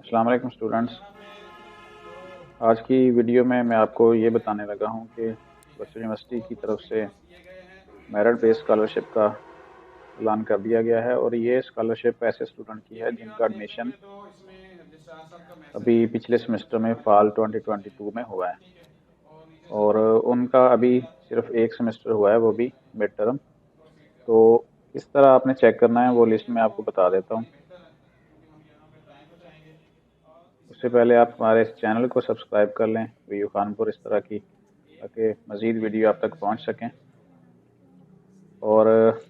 अस्सलाम वालेकुम स्टूडेंट्स। आज की वीडियो में मैं आपको ये बताने लगा हूँ कि वेस्टर्न यूनिवर्सिटी की तरफ से मेरिट बेस्ड स्कॉलरशिप का ऐलान कर दिया गया है और ये स्कॉलरशिप ऐसे स्टूडेंट की है जिनका एडमिशन अभी पिछले सेमेस्टर में फाल 2022 में हुआ है और उनका अभी सिर्फ एक सेमेस्टर हुआ है, वो भी मिड टर्म। तो किस तरह आपने चेक करना है वो लिस्ट में आपको बता देता हूँ। उससे पहले आप हमारे इस चैनल को सब्सक्राइब कर लें वीयू खानपुर इस तरह की, ताकि मज़ीद वीडियो आप तक पहुँच सकें। और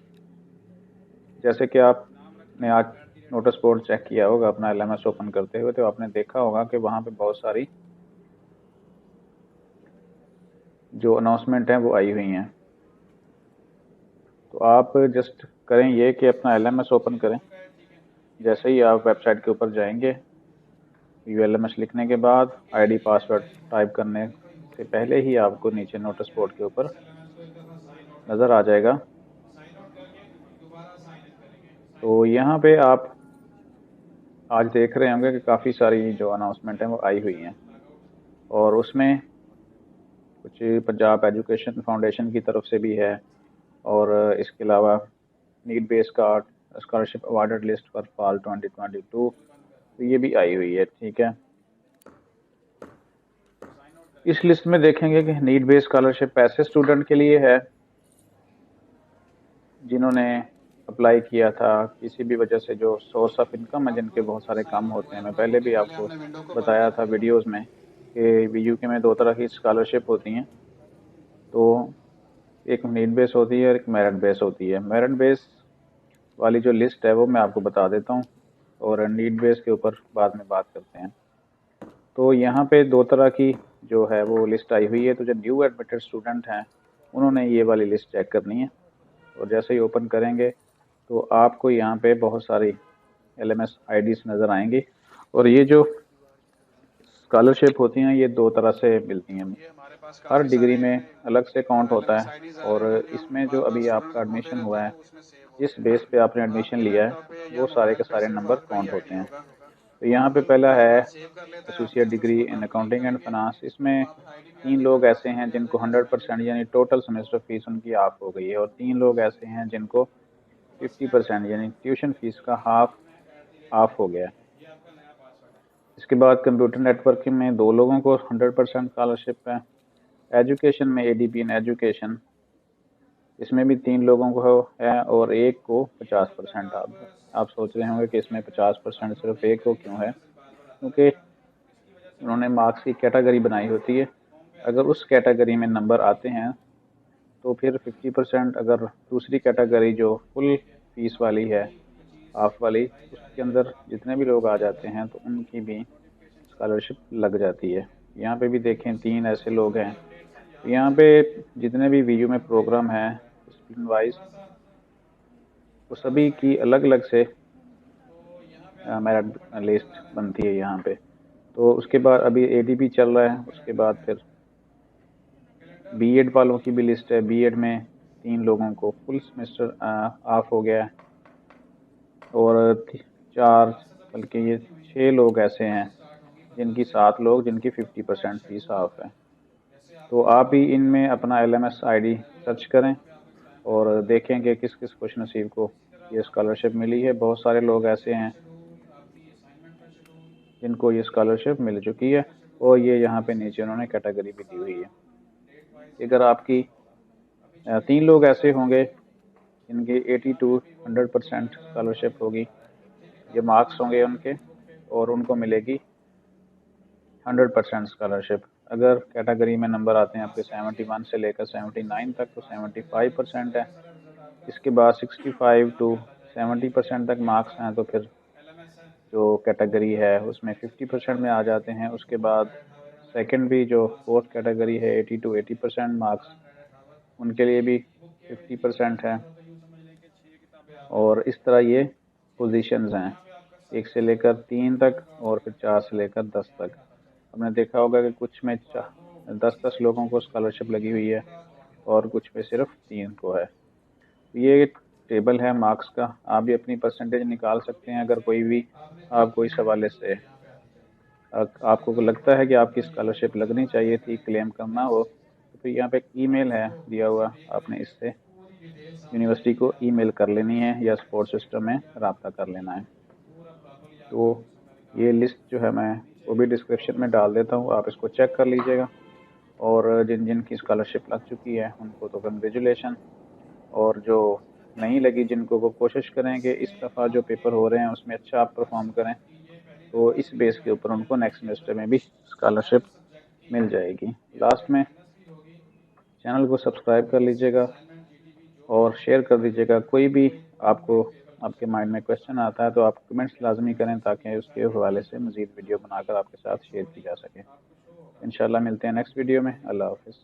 जैसे कि आपने आज नोटिस बोर्ड चेक किया होगा अपना एलएमएस ओपन करते हुए, तो आपने देखा होगा कि वहाँ पे बहुत सारी जो अनाउंसमेंट हैं वो आई हुई हैं। तो आप जस्ट करें ये कि अपना एलएमएस ओपन करें। जैसे ही आप वेबसाइट के ऊपर जाएंगे, यूएलएमएस लिखने के बाद आईडी पासवर्ड टाइप करने से पहले ही आपको नीचे नोटिस बोर्ड के ऊपर नज़र आ जाएगा। तो यहाँ पे आप आज देख रहे होंगे कि काफ़ी सारी जो अनाउंसमेंट हैं वो आई हुई हैं और उसमें कुछ पंजाब एजुकेशन फाउंडेशन की तरफ से भी है और इसके अलावा need based card scholarship awarded list for fall 2022, तो ये भी आई हुई है। ठीक है, इस लिस्ट में देखेंगे कि नीड बेस्ड स्कॉलरशिप ऐसे स्टूडेंट के लिए है जिन्होंने अप्लाई किया था किसी भी वजह से, जो सोर्स ऑफ इनकम है जिनके बहुत सारे काम होते हैं। मैं पहले भी आपको बताया था वीडियोस में कि यूके में दो तरह की स्कॉलरशिप होती हैं। तो एक नीड बेस होती है और एक मेरिट बेस होती है। मेरिट बेस वाली जो लिस्ट है वो मैं आपको बता देता हूँ और नीड बेस के ऊपर बाद में बात करते हैं। तो यहाँ पे दो तरह की जो है वो लिस्ट आई हुई है। तो जो न्यू एडमिटेड स्टूडेंट हैं उन्होंने ये वाली लिस्ट चेक करनी है और जैसे ही ओपन करेंगे तो आपको यहाँ पे बहुत सारी एलएमएस आईडीज नज़र आएंगी। और ये जो स्कॉलरशिप होती हैं ये दो तरह से मिलती हैं। हर डिग्री में अलग से काउंट होता है और इसमें जो अभी आपका एडमिशन हुआ है, जिस बेस पे आपने एडमिशन लिया है, वो सारे के सारे नंबर काउंट होते हैं। तो यहाँ पे पहला है associate degree in accounting and finance. इसमें 3 लोग ऐसे हैं जिनको 100% यानी टोटल सेमेस्टर फीस उनकी हाफ हो गई है और 3 लोग ऐसे हैं जिनको 50% यानी ट्यूशन फीस का हाफ हाफ हो गया है। इसके बाद कंप्यूटर नेटवर्किंग में 2 लोगों को 100% स्कॉलरशिप है। एजुकेशन में एडीपी इन एजुकेशन, इसमें भी 3 लोगों को है और एक को 50%। आप सोच रहे होंगे कि इसमें 50% सिर्फ एक को क्यों है, क्योंकि उन्होंने मार्क्स की कैटेगरी बनाई होती है। अगर उस कैटेगरी में नंबर आते हैं तो फिर 50%, अगर दूसरी कैटेगरी जो फुल फीस वाली है, हाफ वाली, उसके अंदर जितने भी लोग आ जाते हैं तो उनकी भी स्कॉलरशिप लग जाती है। यहाँ पे भी देखें 3 ऐसे लोग हैं। तो यहाँ पे जितने भी वीयू में प्रोग्राम है डिसिप्लिन वाइज, वो सभी की अलग अलग से मेरिट लिस्ट बनती है यहाँ पे। तो उसके बाद अभी एडीपी चल रहा है, उसके बाद फिर बीएड वालों की भी लिस्ट है। बीएड में 3 लोगों को फुल सेमेस्टर ऑफ हो गया है और 4 बल्कि ये 6 लोग ऐसे हैं जिनकी 7 लोग जिनकी 50% फीस ऑफ है। तो आप भी इनमें अपना एलएमएस आईडी सर्च करें और देखें कि किस किस खुश नसीब को ये स्कॉलरशिप मिली है। बहुत सारे लोग ऐसे हैं जिनको ये स्कॉलरशिप मिल चुकी है और ये यहाँ पे नीचे उन्होंने कैटेगरी भी दी हुई है। अगर आपकी 3 लोग ऐसे होंगे जिनकी 80 to 100% स्कॉलरशिप होगी, ये मार्क्स होंगे उनके, और उनको मिलेगी 100% स्कॉलरशिप। अगर कैटेगरी में नंबर आते हैं आपके 71 से लेकर 79 तक तो 75% है। इसके बाद 65 to 70% तक मार्क्स हैं तो फिर जो कैटेगरी है उसमें 50% में आ जाते हैं। उसके बाद सेकंड भी जो फोर्थ कैटेगरी है 80 to 80% मार्क्स, उनके लिए भी 50% है। और इस तरह ये पोजीशंस हैं 1 से लेकर 3 तक और फिर 4 से लेकर 10 तक। हमने देखा होगा कि कुछ में 10-10 लोगों को स्कॉलरशिप लगी हुई है और कुछ में सिर्फ 3 को है। ये टेबल है मार्क्स का, आप भी अपनी परसेंटेज निकाल सकते हैं अगर कोई भी आपको इस हवाले से आपको लगता है कि आपकी स्कॉलरशिप लगनी चाहिए थी, क्लेम करना हो, तो फिर यहाँ पे एक ईमेल है दिया हुआ, आपने इससे यूनिवर्सिटी को ईमेल कर लेनी है या सपोर्ट सिस्टम में रब्ता कर लेना है। तो ये लिस्ट जो है मैं वो भी डिस्क्रिप्शन में डाल देता हूँ, आप इसको चेक कर लीजिएगा। और जिन जिन की स्कॉलरशिप लग चुकी है उनको तो कंग्रेचुलेशन, और जो नहीं लगी जिनको, वो कोशिश करें कि इस दफ़ा जो पेपर हो रहे हैं उसमें अच्छा आप परफॉर्म करें, तो इस बेस के ऊपर उनको नेक्स्ट सेमेस्टर में भी स्कॉलरशिप मिल जाएगी। लास्ट में चैनल को सब्सक्राइब कर लीजिएगा और शेयर कर दीजिएगा। कोई भी आपको आपके माइंड में क्वेश्चन आता है तो आप कमेंट्स लाजमी करें, ताकि उसके हवाले से मज़ीद वीडियो बनाकर आपके साथ शेयर की जा सके। इंशाल्लाह मिलते हैं नेक्स्ट वीडियो में। अल्लाह हाफ़िज़।